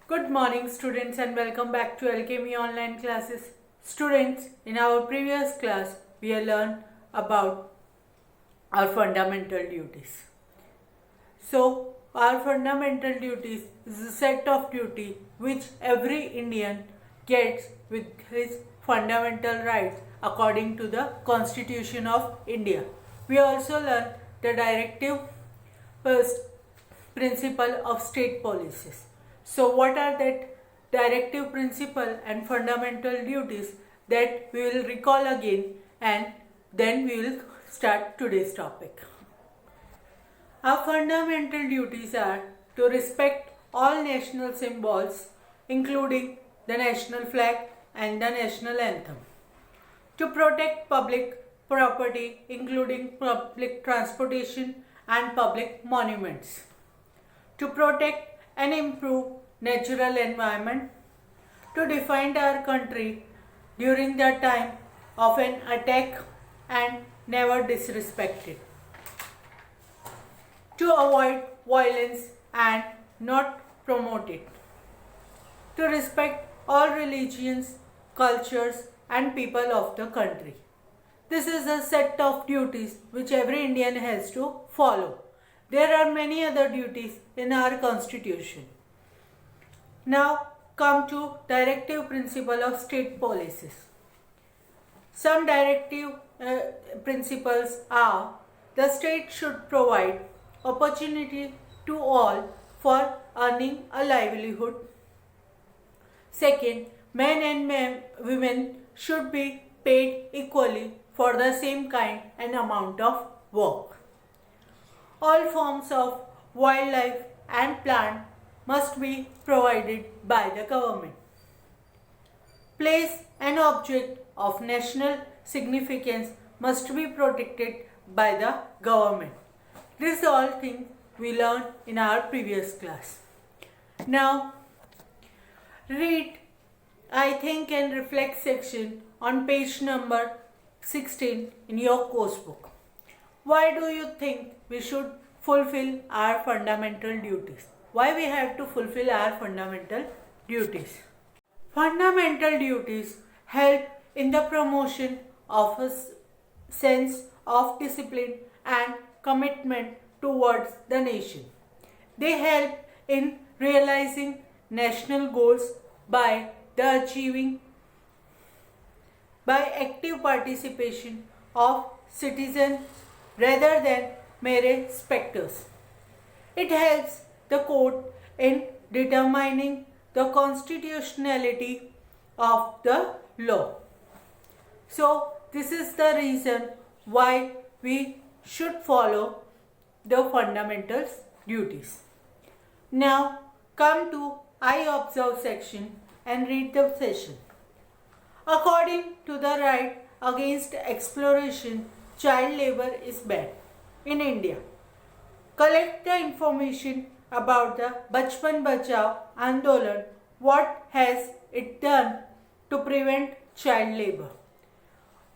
Good morning students and welcome back to Alchemy online classes. Students, in our previous class we have learned about our fundamental duties. So our fundamental duties is a set of duty which every Indian gets with his fundamental rights according to the Constitution of India. We also learn the directive first principle of state policies. So what are that directive principle and fundamental duties that we will recall again, and then we will start today's topic. Our fundamental duties are to respect all national symbols including the national flag and the national anthem, to protect public property including public transportation and public monuments, to protect and improve natural environment, to defend our country during the time of an attack and never disrespect it, to avoid violence and not promote it, to respect all religions, cultures and people of the country. This is a set of duties which every Indian has to follow. There are many other duties in our constitution. Now come to directive principle of state policies. Some directive principles are: the state should provide opportunity to all for earning a livelihood. Second, men and women should be paid equally for the same kind and amount of work. All forms of wildlife and plant must be provided by the government. Place and object of national significance must be protected by the government. These all things we learned in our previous class. Now read I think and reflect section on page number 16 in your course book. Why do you think we should fulfill our fundamental duties? Why we have to fulfill our fundamental duties? Fundamental duties help in the promotion of a sense of discipline and commitment towards the nation. They help in realizing national goals by the achieving by active participation of citizens rather than mere spectators. It helps the court in determining the constitutionality of the law. So this is the reason why we should follow the fundamental duties. Now come to I observe section and read the session. According to the right against exploitation, child labor is banned in India. Collect the information about the Bachpan Bachao Andolan. What has it done to prevent child labor?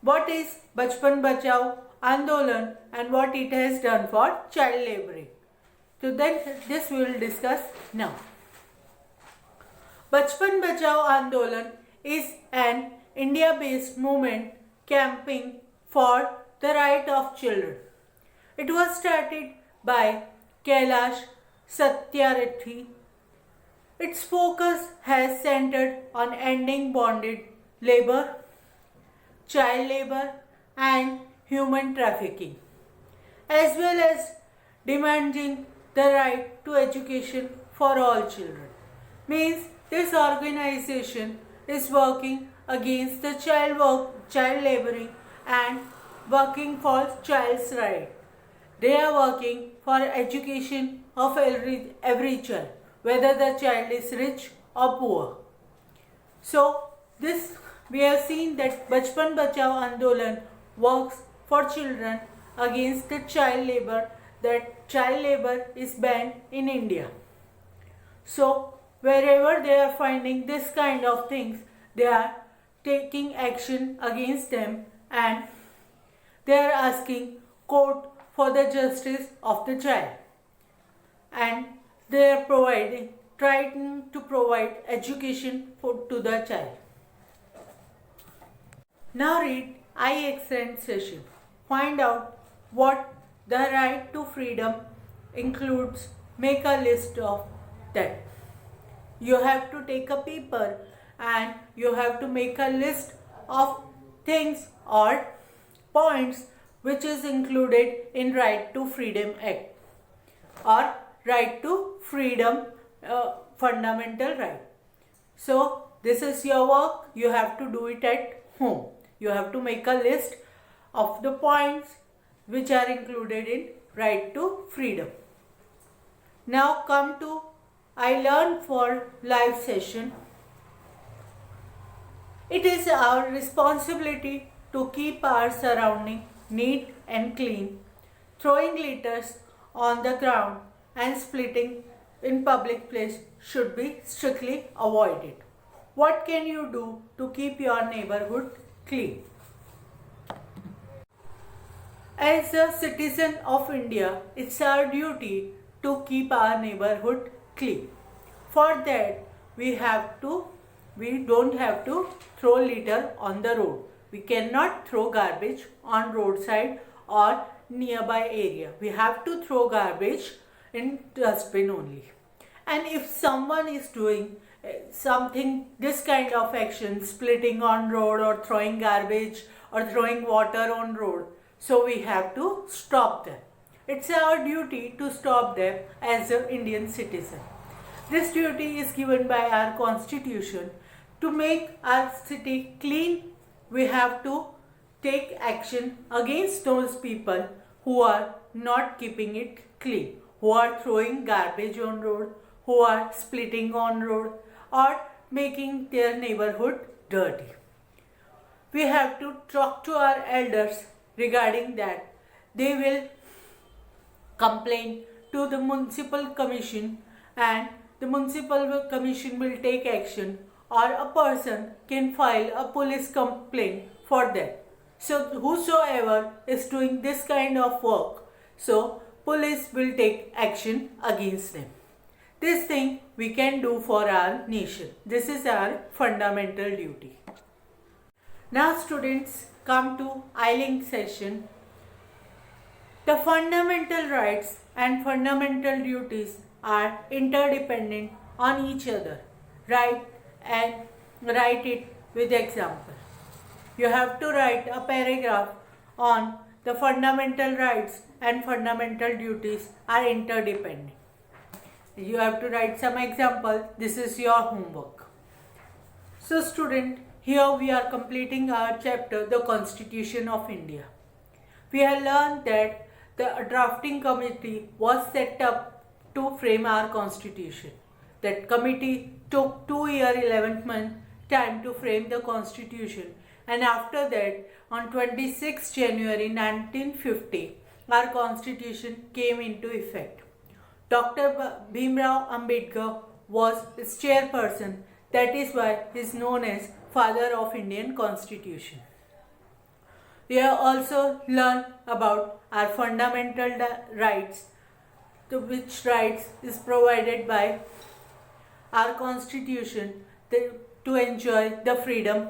What is Bachpan Bachao Andolan and what it has done for child laboring? So then this we will discuss now. Bachpan Bachao Andolan is an India-based movement campaigning for the right of children. It was started by Kailash Satyarthi. Its focus has centered on ending bonded labor, child labor and human trafficking, as well as demanding the right to education for all children. Means this organization is working against the child laboring and working for child's right. They are working for education of every child, whether the child is rich or poor. So this we have seen that Bachpan Bachao Andolan works for children against the child labor, that child labor is banned in India. So wherever they are finding this kind of things, they are taking action against them and they are asking court for the justice of the child, and they are providing trying to provide education to the child. Now read I extend session. Find out what the right to freedom includes. Make a list of that. You have to take a paper and you have to make a list of things or points which is included in Right to Freedom Act or Right to Freedom fundamental right. So this is your work. You have to do it at home. You have to make a list of the points which are included in Right to Freedom. Now come to I Learn for live session. It is our responsibility to keep our surrounding neat and clean. Throwing litters on the ground and splitting in public place should be strictly avoided. What can you do to keep your neighborhood clean? As a citizen of India, it's our duty to keep our neighborhood clean. For that, we don't have to throw litter on the road. We cannot throw garbage on roadside or nearby area. We have to throw garbage in dustbin only. And if someone is doing this kind of action, splitting on road or throwing garbage or throwing water on road, so we have to stop them. It's our duty to stop them as an Indian citizen. This duty is given by our constitution. To make our city clean, we have to take action against those people who are not keeping it clean, who are throwing garbage on road, who are splitting on road or making their neighborhood dirty. We have to talk to our elders regarding that. They will complain to the municipal commission and the municipal commission will take action, or a person can file a police complaint for that. So whosoever is doing this kind of work, so police will take action against them. This thing we can do for our nation. This is our fundamental duty. Now students, come to I-Link session. The fundamental rights and fundamental duties are interdependent on each other. Write it with example. You have to write a paragraph on the fundamental rights and fundamental duties are interdependent. You have to write some example. This is your homework. So student, here we are completing our chapter, the Constitution of India. We have learned that the drafting committee was set up to frame our constitution. That committee took 2 years 11 months time to frame the constitution, and after that on 26 January 1950 our constitution came into effect. Dr. Bhimrao Ambedkar was its chairperson. That is why he is known as Father of Indian Constitution. We have also learned about our fundamental rights, to which rights is provided by our constitution to enjoy the freedom.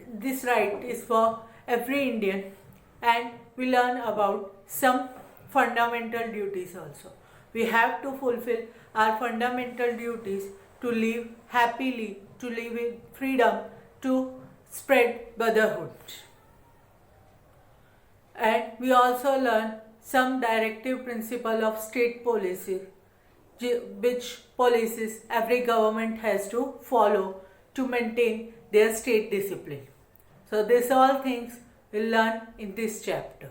This right is for every Indian, and we learn about some fundamental duties also. We have to fulfill our fundamental duties to live happily, to live with freedom, to spread brotherhood. And we also learn some directive principle of state policy, which policies every government has to follow to maintain their state discipline. So these all things we'll learn in this chapter.